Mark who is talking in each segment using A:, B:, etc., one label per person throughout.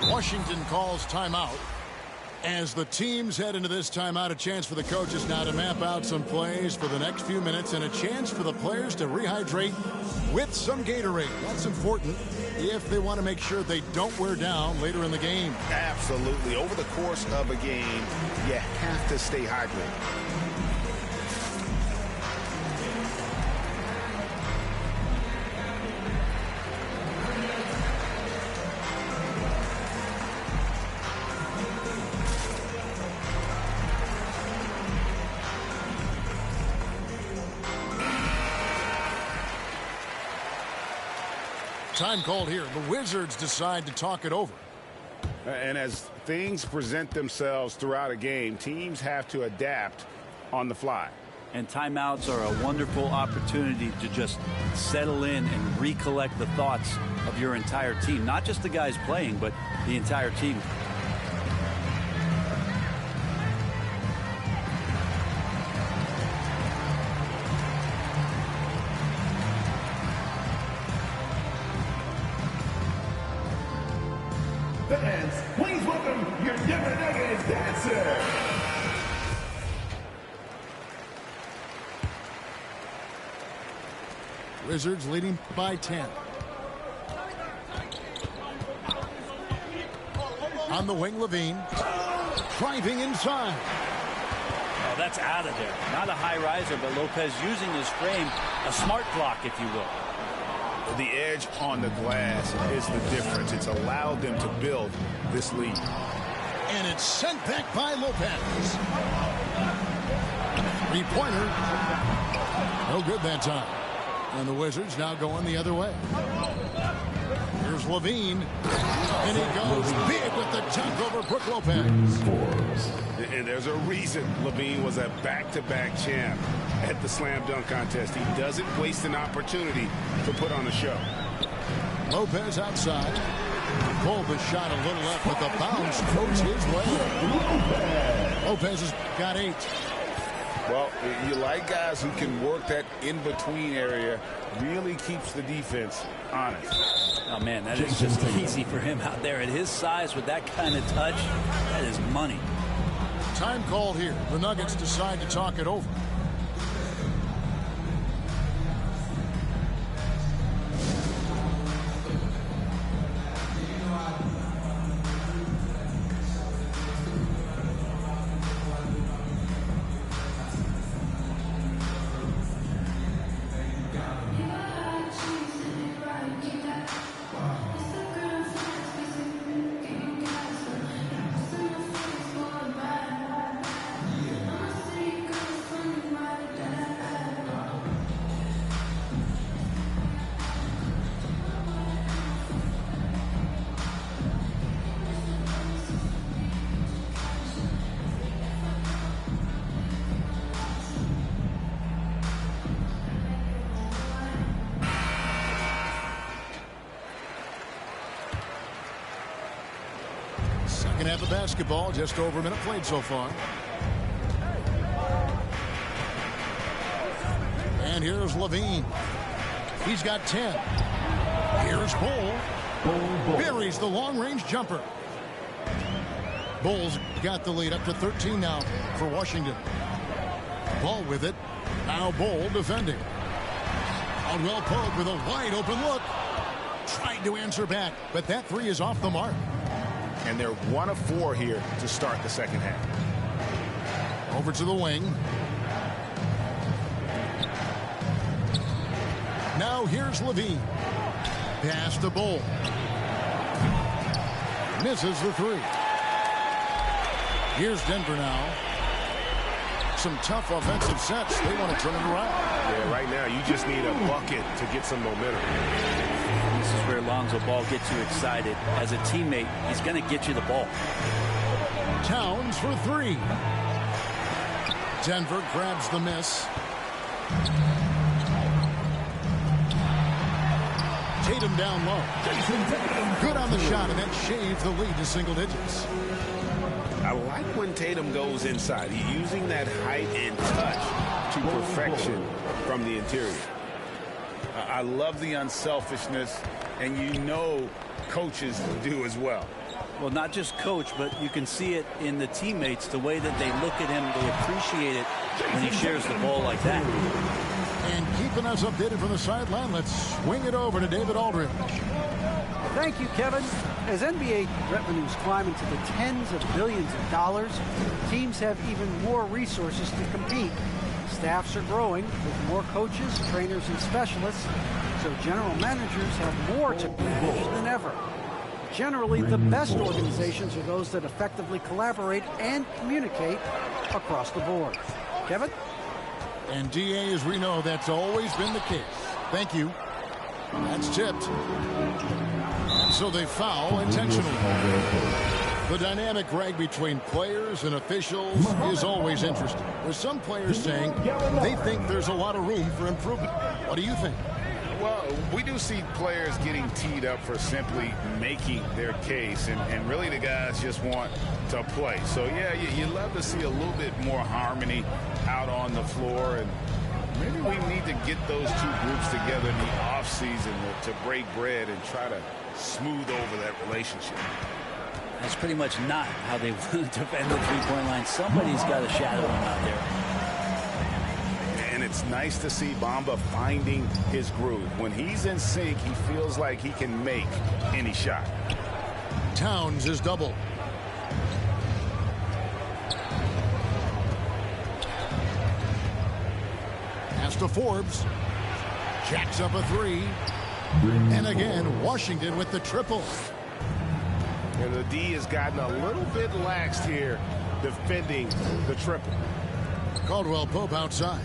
A: Washington calls timeout. As the teams head into this timeout, a chance for the coaches now to map out some plays for the next few minutes and a chance for the players to rehydrate with some Gatorade. That's important if they want to make sure they don't wear down later in the game.
B: Absolutely. Over the course of a game, you have to stay hydrated.
A: Time called here. The Wizards decide to talk it over.
B: And as things present themselves throughout a game, teams have to adapt on the fly.
C: And timeouts are a wonderful opportunity to just settle in and recollect the thoughts of your entire team. Not just the guys playing, but the entire team.
D: Fans, please welcome your Denver Nuggets dancer.
A: Wizards leading by 10. On the wing, Levine. Driving inside.
C: Oh, that's out of there. Not a high riser, but Lopez using his frame, a smart block, if you will.
B: The edge on the glass is the difference. It's allowed them to build this lead.
A: And it's sent back by Lopez. Three-pointer. No good that time. And the Wizards now going the other way. Here's Levine. And he goes big with the dunk over Brook Lopez.
B: And there's a reason Levine was a back-to-back champ at the slam dunk contest. He doesn't waste an opportunity to put on a show.
A: Lopez outside. Pulled the shot a little left, but the bounce goes his way. Lopez has got 8.
B: Well, you like guys who can work that in-between area, really keeps the defense honest.
C: Oh, man, that is just easy for him out there at his size with that kind of touch. That is money.
A: Time called here. The Nuggets decide to talk it over. Second half of basketball, just over a minute played so far. And here's Levine. He's got 10. Here's Bull. Buries the long-range jumper. Bulls got the lead up to 13 now for Washington. Ball with it. Now Bull defending. Caldwell Pope with a wide-open look. Tried to answer back, but that three is off the mark.
B: And they're 1 of 4 here to start the second half.
A: Over to the wing. Now here's Levine. Pass to Bull. Misses the three. Here's Denver now. Some tough offensive sets. They want to turn it around.
B: Yeah, right now you just need a bucket to get some momentum.
C: This is where Lonzo Ball gets you excited. As a teammate, he's going to get you the ball.
A: Towns for 3. Denver grabs the miss. Tatum down low. Good on the shot, and that shaves the lead to single digits.
B: I like when Tatum goes inside. He's using that height and touch to perfection from the interior. I love the unselfishness, and you know coaches do as well.
C: Well, not just coach, but you can see it in the teammates, the way that they look at him. They appreciate it when he shares the ball like that.
A: And keeping us updated from the sideline, let's swing it over to David Aldridge.
E: Thank you, Kevin. As NBA revenues climb into the tens of billions of dollars, teams have even more resources to compete. Staffs are growing with more coaches, trainers, and specialists, so general managers have more to manage than ever. Generally, the best organizations are those that effectively collaborate and communicate across the board. Kevin?
A: And DA, as we know, that's always been the case. Thank you. That's tipped. And so they foul intentionally. The dynamic, Greg, between players and officials is always interesting. There's some players saying they think there's a lot of room for improvement. What do you think?
B: Well, we do see players getting teed up for simply making their case, and really the guys just want to play. So, yeah, you love to see a little bit more harmony out on the floor, and maybe we need to get those two groups together in the offseason to break bread and try to smooth over that relationship.
C: That's pretty much not how they want to defend the three-point line. Somebody's got to shadow him out there.
B: And it's nice to see Bamba finding his groove. When he's in sync, he feels like he can make any shot.
A: Towns is doubled. Pass to Forbes. Jacks up a three. And again, Washington with the triple.
B: And the D has gotten a little bit laxed here defending the triple.
A: Caldwell Pope outside.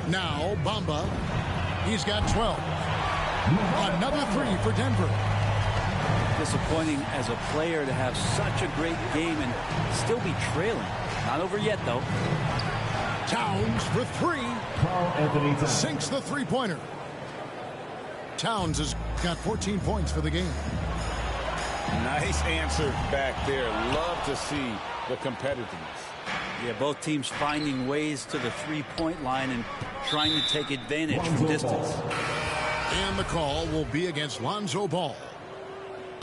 A: Now Bamba. He's got 12. Another three for Denver.
C: Disappointing as a player to have such a great game and still be trailing. Not over yet, though.
A: Towns for three. Sinks the three-pointer. Towns has got 14 points for the game.
B: Nice answer back there. Love to see the competitiveness.
C: Yeah, both teams finding ways to the three-point line and trying to take advantage from distance.
A: And the call will be against Lonzo Ball.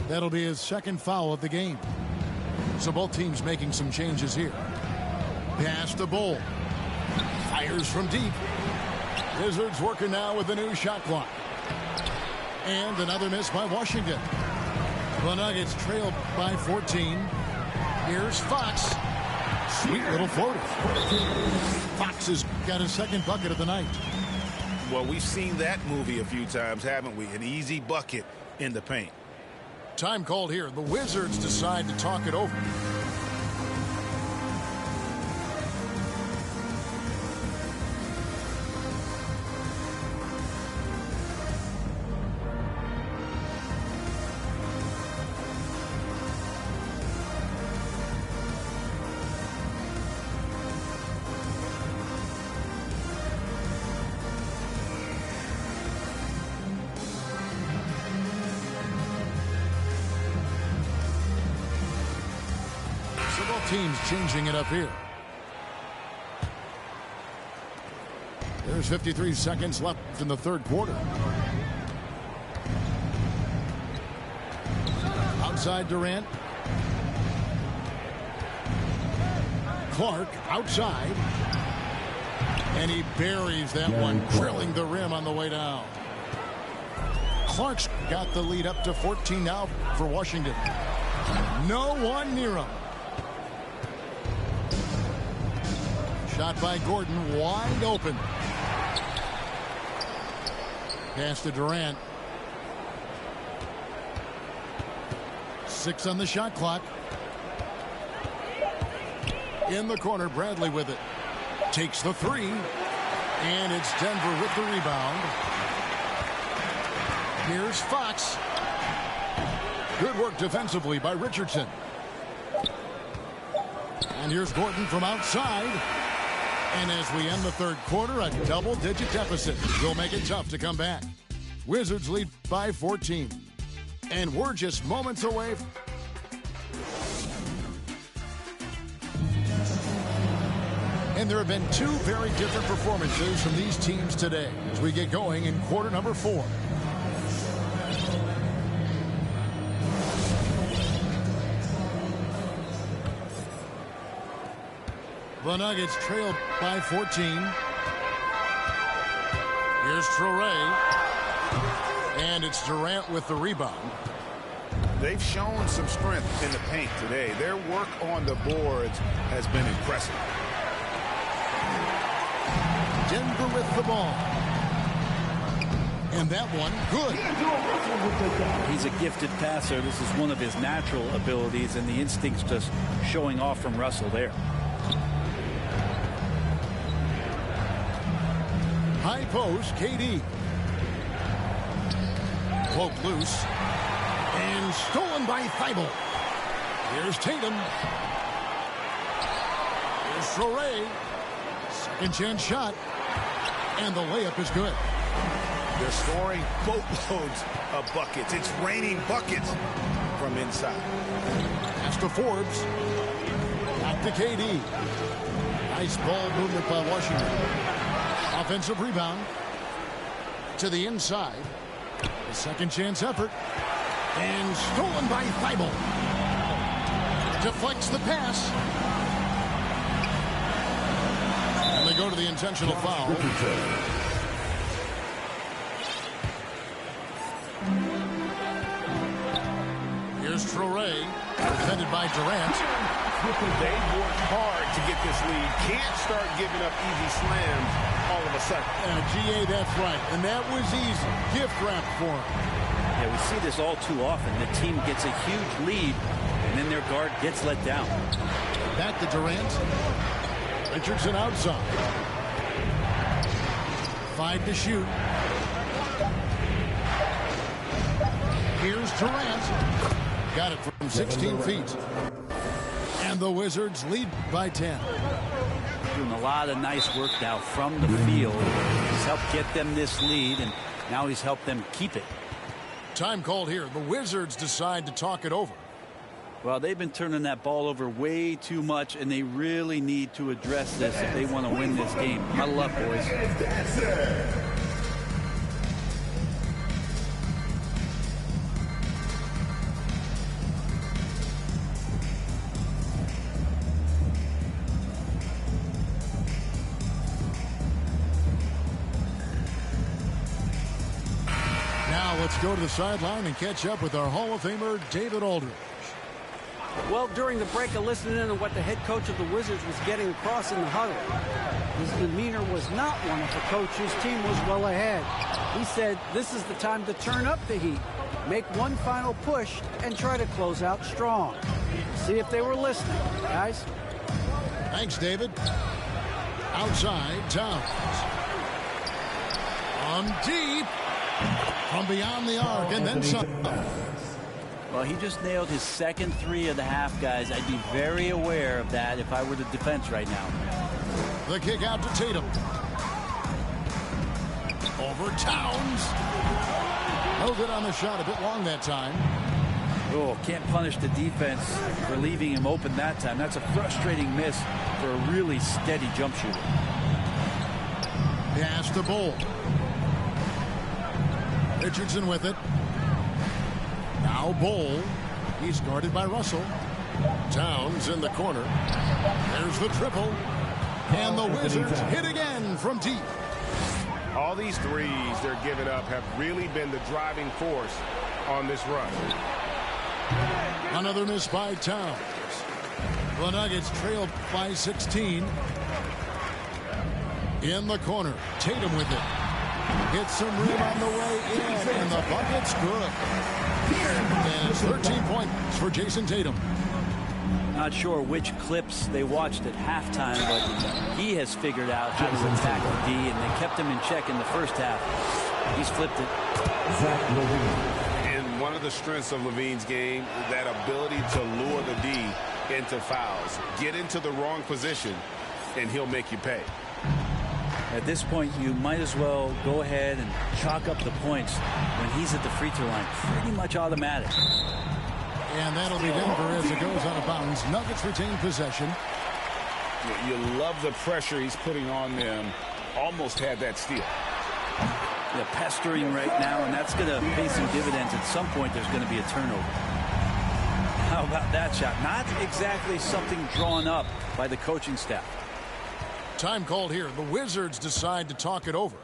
A: That'll be his second foul of the game. So both teams making some changes here. Pass to Bol. Fires from deep. Wizards working now with the new shot clock. And another miss by Washington. The Nuggets trail by 14. Here's Fox. Sweet little floater. Fox has got his second bucket of the night.
B: Well, we've seen that movie a few times, haven't we? An easy bucket in the paint.
A: Time called here. The Wizards decide to talk it over. Teams changing it up here. There's 53 seconds left in the third quarter. Outside Durant. Clark outside. And he buries that one, drilling the rim on the way down. Clark's got the lead up to 14 now for Washington. No one near him. Shot by Gordon, wide open. Pass to Durant. 6 on the shot clock. In the corner, Bradley with it. Takes the three. And it's Denver with the rebound. Here's Fox. Good work defensively by Richardson. And here's Gordon from outside. And as we end the third quarter, a double-digit deficit will make it tough to come back. Wizards lead by 14. And we're just moments away. And there have been two very different performances from these teams today as we get going in quarter number 4. The Nuggets trailed by 14. Here's Traoré. And it's Durant with the rebound.
B: They've shown some strength in the paint today. Their work on the boards has been impressive.
A: Denver with the ball. And that one, good.
C: He's a gifted passer. This is one of his natural abilities, and the instinct's just showing off from Russell there.
A: High post, KD. Poked loose. And stolen by Thibault. Here's Tatum. Here's Traoré. Second chance shot. And the layup is good.
B: They're scoring boatloads of buckets. It's raining buckets from inside.
A: Pass to Forbes. Back to KD. Nice ball movement by Washington. Offensive rebound. To the inside. The second chance effort. And stolen by Thibault. Deflects the pass. And they go to the intentional foul. Here's Traoré, defended by Durant.
B: They've worked hard to get this lead. Can't start giving up easy slams all of a sudden.
A: GA, that's right. And that was easy. Gift wrap for him.
C: Yeah, we see this all too often. The team gets a huge lead, and then their guard gets let down.
A: Back to Durant. Richardson outside. 5 to shoot. Here's Durant. Got it from 16 feet. And the Wizards lead by 10.
C: Doing a lot of nice work now from the field. He's helped get them this lead, and now he's helped them keep it.
A: Time called here. The Wizards decide to talk it over.
C: Well, they've been turning that ball over way too much, and they really need to address this if they want to win this game. Huddle up, boys.
A: Let's go to the sideline and catch up with our Hall of Famer, David Aldridge.
E: Well, during the break, I listened in on what the head coach of the Wizards was getting across in the huddle. His demeanor was not one of the coach whose team was well ahead. He said this is the time to turn up the heat, make one final push, and try to close out strong. See if they were listening, guys.
A: Thanks, David. Outside, Towns. On deep. From beyond the arc, and then some.
C: Well, he just nailed his second 3 of the half, guys. I'd be very aware of that if I were the defense right now.
A: The kick out to Tatum. Over Towns. No good on the shot, a bit long that time.
C: Oh, can't punish the defense for leaving him open that time. That's a frustrating miss for a really steady jump shooter.
A: Pass to Bull. Richardson with it. Now Bull. He's guarded by Russell. Towns in the corner. There's the triple. And the Wizards hit again from deep.
B: All these threes they're giving up have really been the driving force on this run.
A: Another miss by Towns. The Nuggets trailed by 16. In the corner. Tatum with it. Hits some rim on the way in, and the bucket's good. And it's 13 points for Jason Tatum.
C: Not sure which clips they watched at halftime, but he has figured out how to attack the D, and they kept him in check in the first half. He's flipped it.
B: And one of the strengths of Levine's game, that ability to lure the D into fouls. Get into the wrong position, and he'll make you pay.
C: At this point, you might as well go ahead and chalk up the points when he's at the free throw line. Pretty much automatic.
A: And that'll be Denver as it goes out of bounds. Nuggets retain possession.
B: You love the pressure he's putting on them. Almost had that steal.
C: Yeah, pestering right now, and that's going to pay some dividends. At some point, there's going to be a turnover. How about that shot? Not exactly something drawn up by the coaching staff.
A: Time called here. The Wizards decide to talk it over.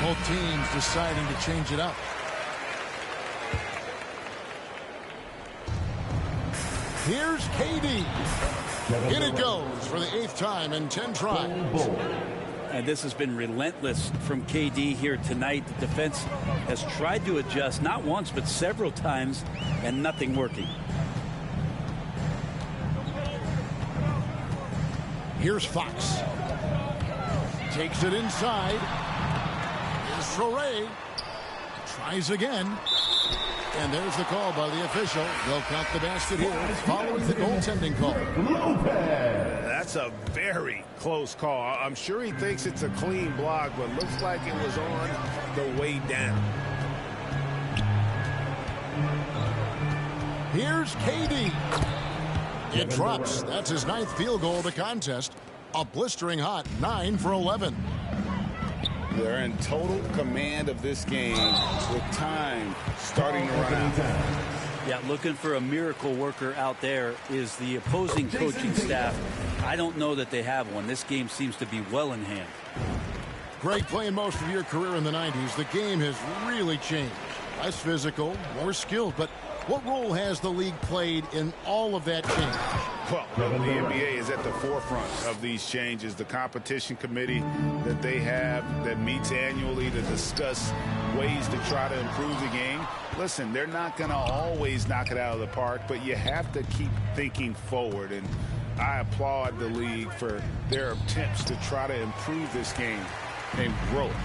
A: Both teams deciding to change it up. Here's KD. In it goes for the 8th time in 10 tries.
C: And this has been relentless from KD here tonight. The defense has tried to adjust, not once, but several times, and nothing working.
A: Here's Fox. Takes it inside. Here's Traore. Tries again. And there's the call by the official. They'll count the basket here following the goaltending call.
B: That's a very close call. I'm sure he thinks it's a clean block, but looks like it was on the way down.
A: Here's KD. It drops. That's his 9th field goal of the contest. A blistering hot 9 for 11.
B: They're in total command of this game with time starting to run out.
C: Yeah, looking for a miracle worker out there is the opposing coaching staff. I don't know that they have one. This game seems to be well in hand.
A: Greg, playing most of your career in the 90s, the game has really changed. Less physical, more skilled, but what role has the league played in all of that change?
B: Well, the NBA is at the forefront of these changes. The competition committee that they have that meets annually to discuss ways to try to improve the game. Listen, they're not going to always knock it out of the park, but you have to keep thinking forward. And I applaud the league for their attempts to try to improve this game and grow it.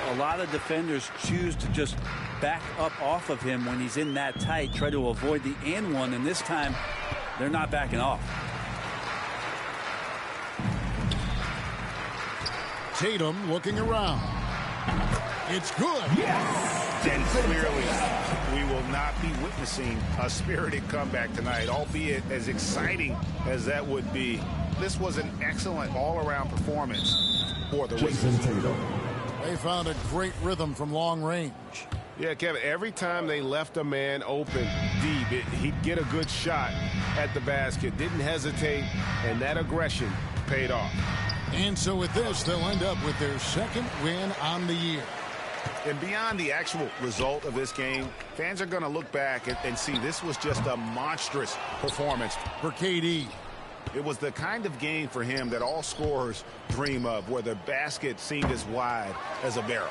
C: A lot of defenders choose to just back up off of him when he's in that tight, try to avoid the and one, and this time they're not backing off.
A: Tatum looking around. It's good.
B: Yes! And clearly, we will not be witnessing a spirited comeback tonight, albeit as exciting as that would be. This was an excellent all-around performance for the Wizards.
A: They found a great rhythm from long range.
F: Yeah, Kevin, every time they left a man open deep, he'd get a good shot at the basket. Didn't hesitate, and that aggression paid off.
A: And so with this, they'll end up with their 2nd win on the year.
B: And beyond the actual result of this game, fans are going to look back and see this was just a monstrous performance
A: For KD.
B: It was the kind of game for him that all scorers dream of, where the basket seemed as wide as a barrel.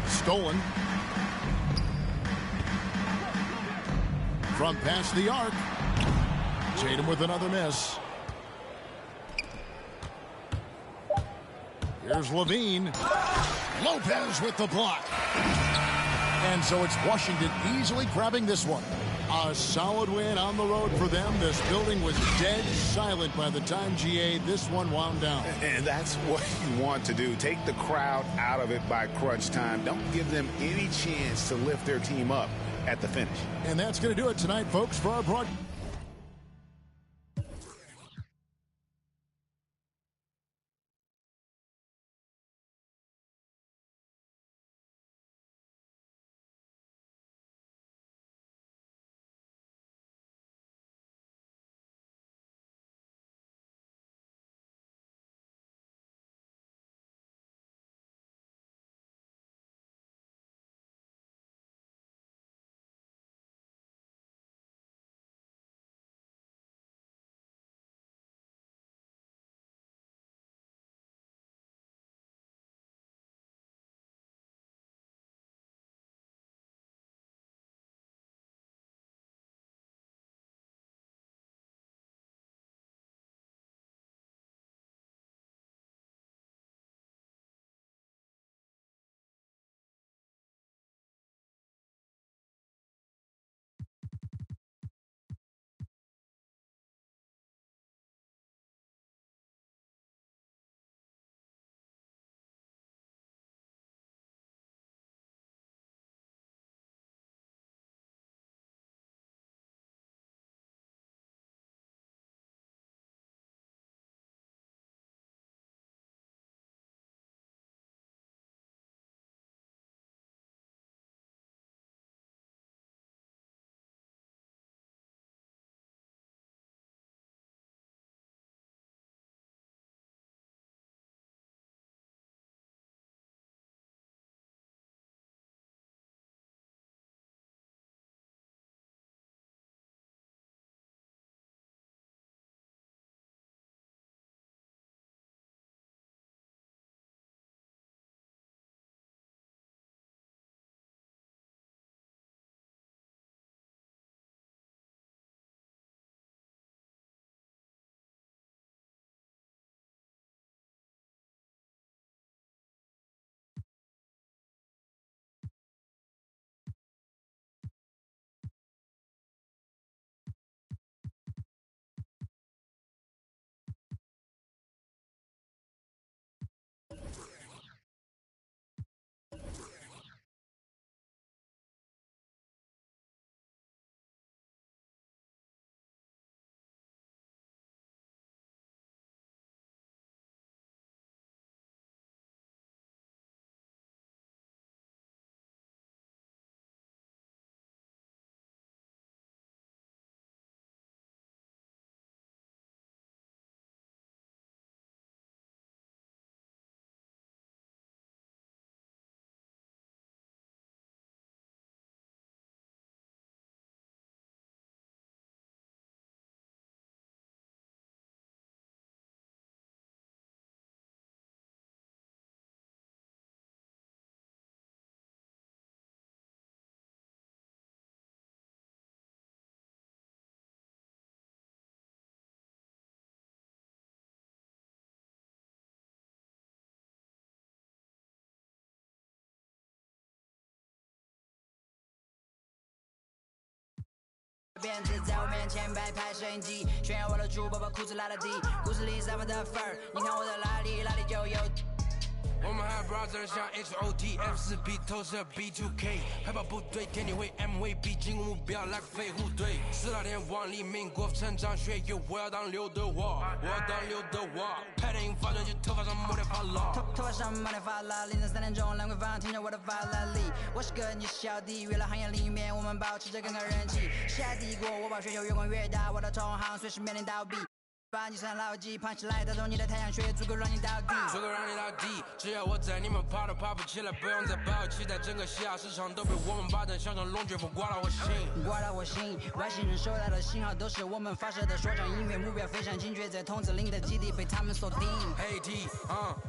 A: Stolen. From past the arc. Tatum with another miss. Here's Levine. Lopez with the block. And so it's Washington easily grabbing this one. A solid win on the road for them. This building was dead silent by the time, GA, this one wound down.
B: And that's what you want to do. Take the crowd out of it by crunch time. Don't give them any chance to lift their team up at the finish.
A: And that's going to do it tonight, folks, for our broadcast.
G: 辫子在我面前摆拍摄影机，炫耀我的珠宝，把裤子拉得低，故事里散发的粉儿，你看我的哪里就有。
H: 我们还 brother 像 HOT F4P 投射 B2K 海豹部队天地会 MVP 进攻目标 like 飞虎队4大天王黎明国成长学友我要当刘德华我要当刘德华拍电影发专辑头发上抹点发蜡
G: 头发上抹点发蜡凌晨3点钟兰桂坊听着我的法拉利我是个你是小弟娱乐行业里面我们保持着更高人气下帝国我把全球越滚越大我的同行随时面临倒闭把你身牢记胖起来打中你的太阳穴足够让你倒地
H: 足够让你倒地只要我在你们跑都跑不起来不用再抱期待整个西亚市场都被我们霸占像场龙卷风刮到我心
G: 刮到我心外星人收到的信号都是我们发射的说唱音乐目标非常精确在筒子林的基地被他们锁定
H: 黑 T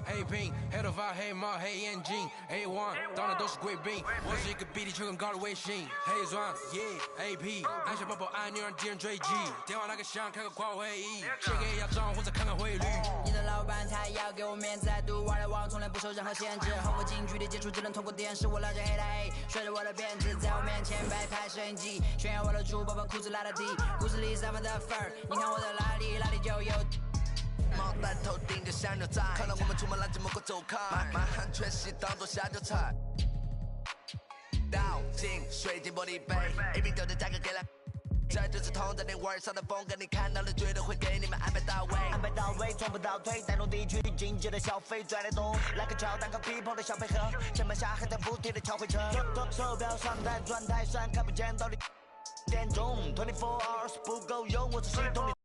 H: 黑屏黑头发黑帽黑眼镜 A1 当的都是贵宾我是一个比地球更高的卫星黑钻 yeah AP 按下抱抱按钮让敌人追击电话那个响开个跨会议写给亚账或者看看汇率
G: 你的老板他要给我面子读玩的网从来不受任何限制和我近距离接触只能通过电视我拉着黑的黑甩着我的辫子在我面前摆拍摄影机炫耀我的珠宝把裤子拉得低故事里散发的粉儿你看我的哪里就有
I: 毛蛋头顶着香牛仔看到我们出门垃圾门口走开满汉全席当做下酒菜倒进水晶玻璃杯 AB 丢的价格给了这就是同在你玩上的风格，你看到了绝对会给你们安排到位，安排到位，从不倒退，带动地区经济的消费，拽得动，来个乔丹和 people 的小配合，前面下还在不停的敲回车，手表上台转台上看不见到底点钟，24 hours 不够用，我是系统里。